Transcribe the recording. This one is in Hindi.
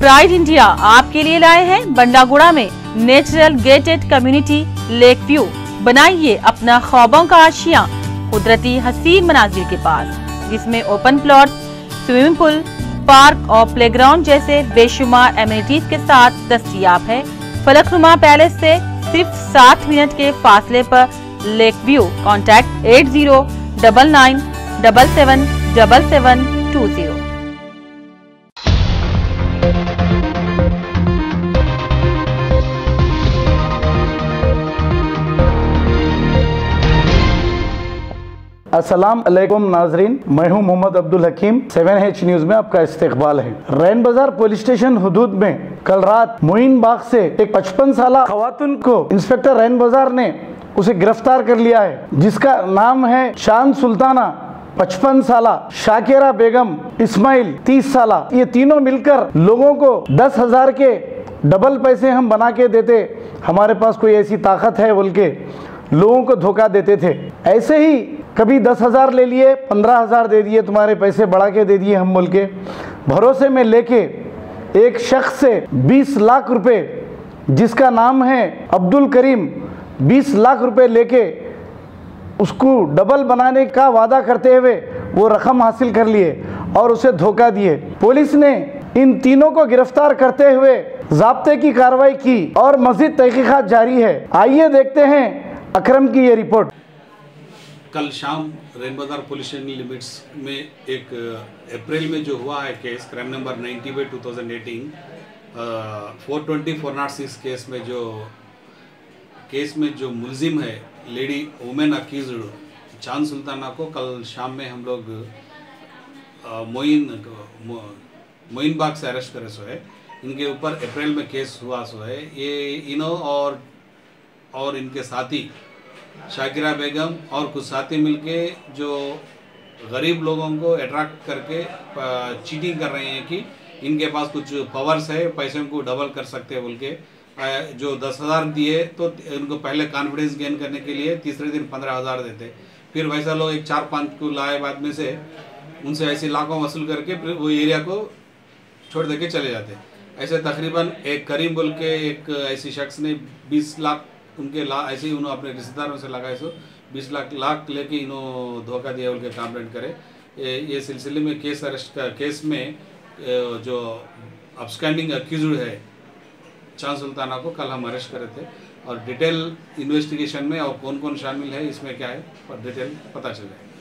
प्राइड इंडिया आपके लिए लाए हैं बंडागुड़ा में natural gated community lake view. बनाइए अपना ख्वाबों का आशियां कुदरती हसीन मनाजिर के पास, जिसमें open plot, swimming pool, park और प्लेग्राउंड जैसे बेशुमार एमिनिटीज के साथ दस्तयाब है। फलकनुमा पैलेस से सिर्फ 7 मिनट के फासले पर लेक व्यू। कॉन्टैक्ट 8099777720। अस्सलाम अलैकुम नाजरीन, मैं हूं मोहम्मद अब्दुल हकीम। 7H न्यूज में आपका इस्तकबाल है। रैन बाजार पुलिस स्टेशन हुदूद में कल रात मोइन बाग से एक 55 साल खवातून को इंस्पेक्टर रैन बाजार ने उसे गिरफ्तार कर लिया है, जिसका नाम है शान सुल्ताना 55 साल, शाकिरा बेगम इस्माइल 30 साल। ये तीनों मिलकर लोगों को 10,000 के डबल पैसे हम बना के देते, हमारे पास कोई ऐसी ताकत है बोल के लोगों को धोखा देते थे। ऐसे ही कभी 10,000 ले लिए, 15,000 दे दिए, तुम्हारे पैसे बढ़ा के दे दिए हम बोल के भरोसे में लेके एक शख्स से 20 लाख रुपए, जिसका नाम है अब्दुल करीम, 20 लाख रुपए लेके उसको डबल बनाने का वादा करते हुए वो रकम हासिल कर लिए और उसे धोखा दिए। पुलिस ने इन तीनों को गिरफ्तार करते हुए ज़ाब्ते की कार्रवाई की और मज़ीद तहकीकात जारी है। आइए देखते हैं अकरम की ये रिपोर्ट। कल शाम रैन बाजार पुलिस स्टेशन लिमिट्स में एक अप्रैल में जो हुआ है केस, क्राइम नंबर 90/2018 420/406 केस में जो मुलजिम है लेडी वुमेन अक्यूज्ड चांद सुल्ताना को कल शाम में हम लोग मोइन बाग से अरेस्ट करे सो है। इनके ऊपर अप्रैल में केस हुआ सो है। ये इनो और इनके साथी शाकिरा बेगम और कुछ साथी मिलके जो गरीब लोगों को अट्रैक्ट करके चीटिंग कर रहे हैं कि इनके पास कुछ पावर्स है, पैसे को डबल कर सकते हैं बोल के जो 10,000 दिए तो उनको पहले कॉन्फिडेंस गेन करने के लिए तीसरे दिन 15,000 देते। फिर वैसा लोग एक 4-5 को लाए, बाद में से उनसे ऐसे लाखों वसूल करके फिर वो एरिया को छोड़ दे के चले जाते। ऐसे तकरीबन एक करीम बोल के एक ऐसी शख्स ने 20 लाख उनके ऐसे ही उन्होंने अपने रिश्तेदारों से लगाए सो 20 लाख लेके इन्होंने धोखा दिया उनके कंप्लेंट करे। ये सिलसिले में केस में जो अपस्टैंडिंग अक्यूज्ड है चांद सुल्ताना को कल हम अरेस्ट करे थे और डिटेल इन्वेस्टिगेशन में और कौन कौन शामिल है इसमें क्या है डिटेल पता चल जाएगा।